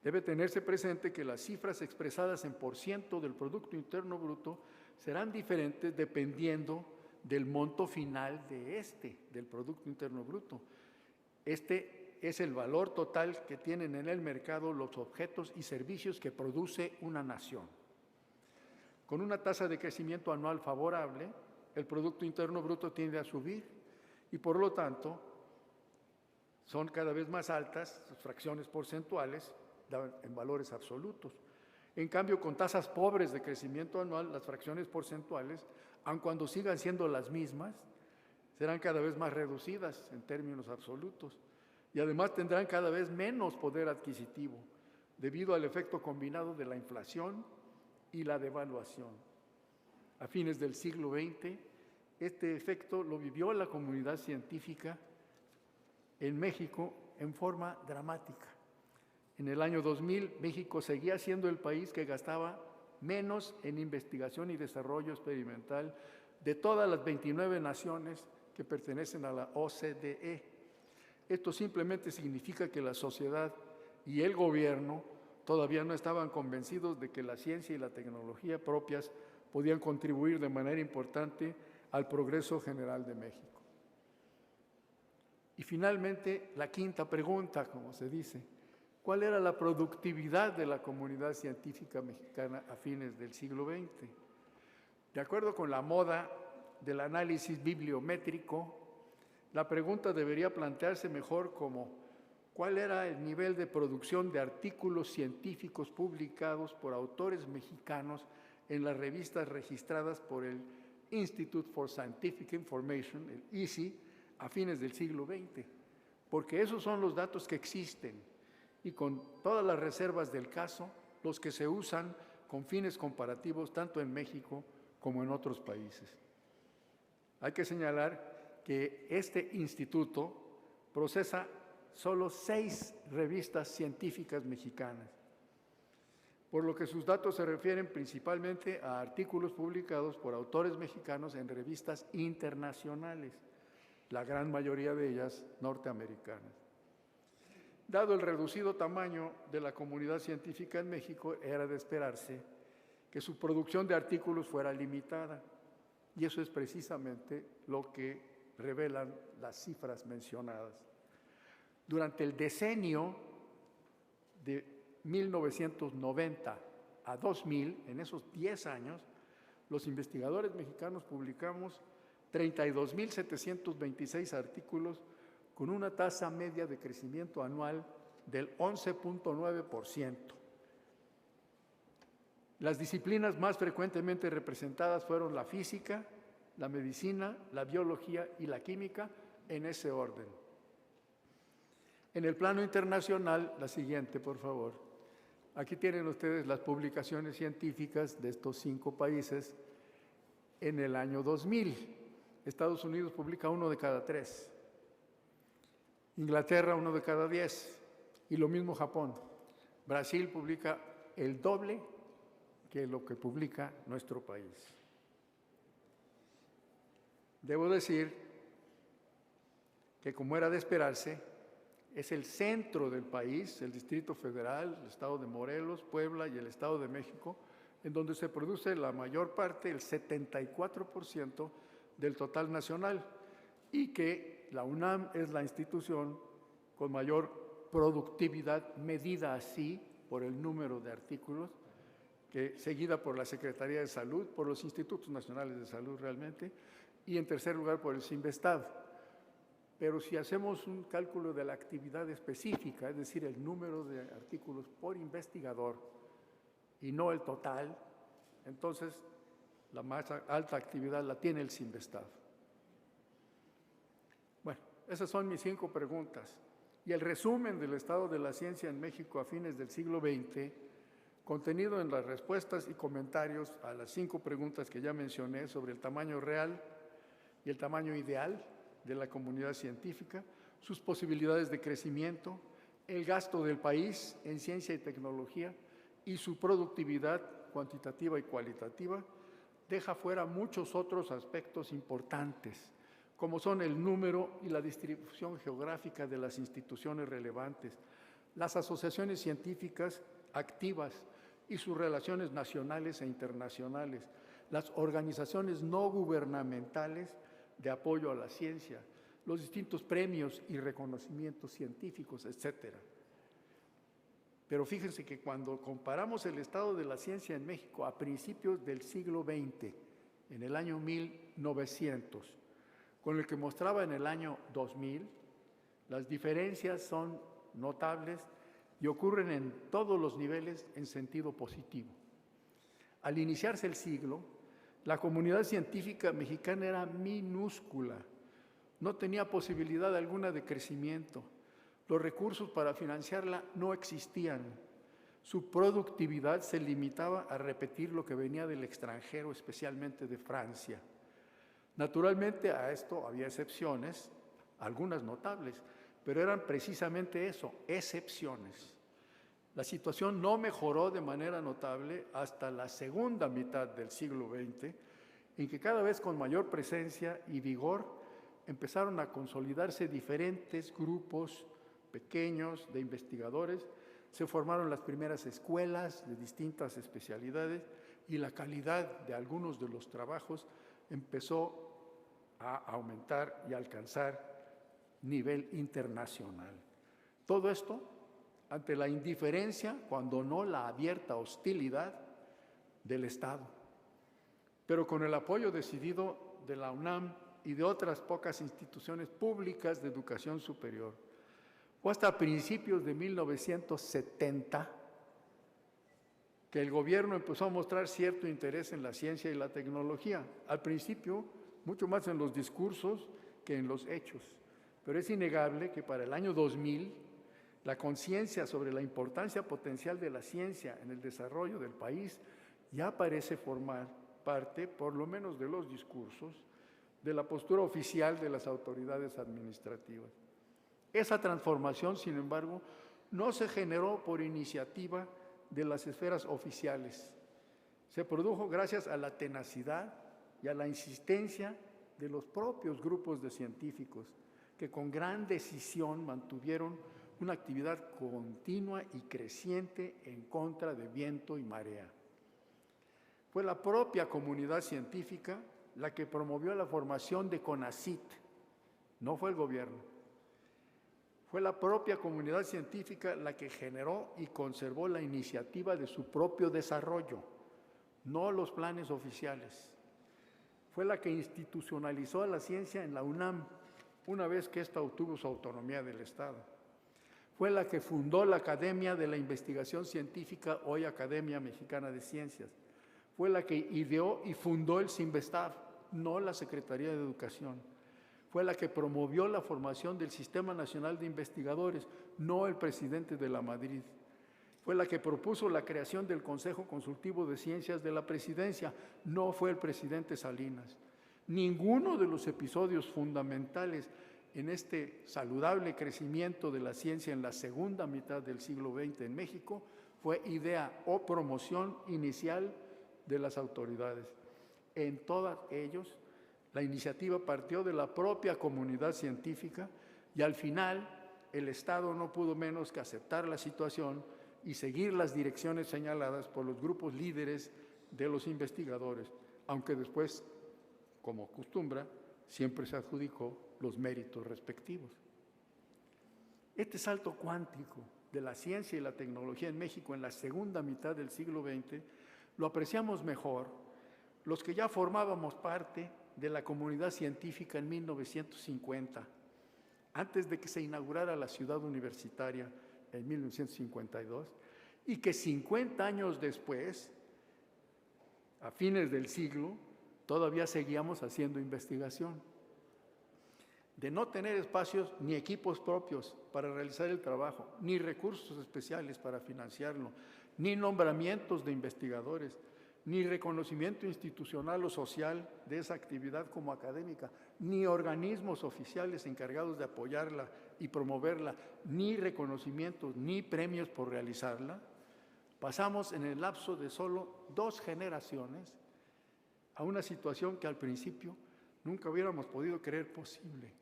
Debe tenerse presente que las cifras expresadas en % del Producto Interno Bruto serán diferentes dependiendo del monto final del Producto Interno Bruto. Este es el valor total que tienen en el mercado los objetos y servicios que produce una nación. Con una tasa de crecimiento anual favorable, el Producto Interno Bruto tiende a subir y, por lo tanto, son cada vez más altas sus fracciones porcentuales en valores absolutos. En cambio, con tasas pobres de crecimiento anual, las fracciones porcentuales, aun cuando sigan siendo las mismas, serán cada vez más reducidas en términos absolutos y además tendrán cada vez menos poder adquisitivo debido al efecto combinado de la inflación y la devaluación. A fines del siglo XX, este efecto lo vivió la comunidad científica en México en forma dramática. En el año 2000, México seguía siendo el país que gastaba menos en investigación y desarrollo experimental de todas las 29 naciones que pertenecen a la OCDE. Esto simplemente significa que la sociedad y el gobierno todavía no estaban convencidos de que la ciencia y la tecnología propias podían contribuir de manera importante al progreso general de México. Y finalmente, la quinta pregunta, como se dice, ¿cuál era la productividad de la comunidad científica mexicana a fines del siglo XX? De acuerdo con la moda del análisis bibliométrico, la pregunta debería plantearse mejor como ¿cuál era el nivel de producción de artículos científicos publicados por autores mexicanos en las revistas registradas por el Institute for Scientific Information, el ISI, a fines del siglo XX? Porque esos son los datos que existen y con todas las reservas del caso, los que se usan con fines comparativos tanto en México como en otros países. Hay que señalar que este instituto procesa solo 6 revistas científicas mexicanas, por lo que sus datos se refieren principalmente a artículos publicados por autores mexicanos en revistas internacionales, la gran mayoría de ellas norteamericanas. Dado el reducido tamaño de la comunidad científica en México, era de esperarse que su producción de artículos fuera limitada, y eso es precisamente lo que revelan las cifras mencionadas. Durante el decenio de 1990 a 2000, en esos 10 años, los investigadores mexicanos publicamos 32,726 artículos con una tasa media de crecimiento anual del 11,9%. Las disciplinas más frecuentemente representadas fueron la física, la medicina, la biología y la química, en ese orden. En el plano internacional, la siguiente, por favor. Aquí tienen ustedes las publicaciones científicas de estos 5 países en el año 2000. Estados Unidos publica 1 de cada 3. Inglaterra 1 de cada 10. Y lo mismo Japón. Brasil publica el doble que lo que publica nuestro país. Debo decir que, como era de esperarse, es el centro del país, el Distrito Federal, el Estado de Morelos, Puebla y el Estado de México, en donde se produce la mayor parte, el 74% del total nacional, y que la UNAM es la institución con mayor productividad, medida así por el número de artículos, seguida por la Secretaría de Salud, por los Institutos Nacionales de Salud realmente, y en tercer lugar por el CINVESTAD. Pero si hacemos un cálculo de la actividad específica, es decir, el número de artículos por investigador y no el total, entonces la más alta actividad la tiene el CINVESTAD. Bueno, esas son mis 5 preguntas. Y el resumen del estado de la ciencia en México a fines del siglo XX, contenido en las respuestas y comentarios a las 5 preguntas que ya mencioné sobre el tamaño real y el tamaño ideal de la comunidad científica, sus posibilidades de crecimiento, el gasto del país en ciencia y tecnología y su productividad cuantitativa y cualitativa, deja fuera muchos otros aspectos importantes, como son el número y la distribución geográfica de las instituciones relevantes, las asociaciones científicas activas y sus relaciones nacionales e internacionales, las organizaciones no gubernamentales de apoyo a la ciencia, los distintos premios y reconocimientos científicos, etc. Pero fíjense que cuando comparamos el estado de la ciencia en México a principios del siglo XX, en el año 1900, con el que mostraba en el año 2000, las diferencias son notables y ocurren en todos los niveles en sentido positivo. Al iniciarse el siglo, la comunidad científica mexicana era minúscula, no tenía posibilidad alguna de crecimiento, los recursos para financiarla no existían, su productividad se limitaba a repetir lo que venía del extranjero, especialmente de Francia. Naturalmente a esto había excepciones, algunas notables, pero eran precisamente eso, excepciones. La situación no mejoró de manera notable hasta la segunda mitad del siglo XX, en que cada vez con mayor presencia y vigor empezaron a consolidarse diferentes grupos pequeños de investigadores, se formaron las primeras escuelas de distintas especialidades y la calidad de algunos de los trabajos empezó a aumentar y alcanzar nivel internacional. Todo esto ante la indiferencia, cuando no la abierta hostilidad del Estado, pero con el apoyo decidido de la UNAM y de otras pocas instituciones públicas de educación superior. Fue hasta principios de 1970 que el gobierno empezó a mostrar cierto interés en la ciencia y la tecnología. Al principio, mucho más en los discursos que en los hechos. Pero es innegable que para el año 2000, la conciencia sobre la importancia potencial de la ciencia en el desarrollo del país ya parece formar parte, por lo menos de los discursos, de la postura oficial de las autoridades administrativas. Esa transformación, sin embargo, no se generó por iniciativa de las esferas oficiales. Se produjo gracias a la tenacidad y a la insistencia de los propios grupos de científicos, que con gran decisión mantuvieron una actividad continua y creciente en contra de viento y marea. Fue la propia comunidad científica la que promovió la formación de CONACYT, no fue el gobierno. Fue la propia comunidad científica la que generó y conservó la iniciativa de su propio desarrollo, no los planes oficiales. Fue la que institucionalizó a la ciencia en la UNAM, una vez que ésta obtuvo su autonomía del Estado. Fue la que fundó la Academia de la Investigación Científica, hoy Academia Mexicana de Ciencias. Fue la que ideó y fundó el CINVESTAB, no la Secretaría de Educación. Fue la que promovió la formación del Sistema Nacional de Investigadores, no el presidente de la Madrid. Fue la que propuso la creación del Consejo Consultivo de Ciencias de la Presidencia, no fue el presidente Salinas. Ninguno de los episodios fundamentales en este saludable crecimiento de la ciencia en la segunda mitad del siglo XX en México fue idea o promoción inicial de las autoridades. En todos ellos, la iniciativa partió de la propia comunidad científica y al final el Estado no pudo menos que aceptar la situación y seguir las direcciones señaladas por los grupos líderes de los investigadores, aunque después, como acostumbra, siempre se adjudicó los méritos respectivos. Este salto cuántico de la ciencia y la tecnología en México en la segunda mitad del siglo XX lo apreciamos mejor los que ya formábamos parte de la comunidad científica en 1950, antes de que se inaugurara la ciudad universitaria en 1952, y que 50 años después, a fines del siglo, todavía seguíamos haciendo investigación. De no tener espacios ni equipos propios para realizar el trabajo, ni recursos especiales para financiarlo, ni nombramientos de investigadores, ni reconocimiento institucional o social de esa actividad como académica, ni organismos oficiales encargados de apoyarla y promoverla, ni reconocimientos, ni premios por realizarla, pasamos en el lapso de solo 2 generaciones a una situación que al principio nunca hubiéramos podido creer posible.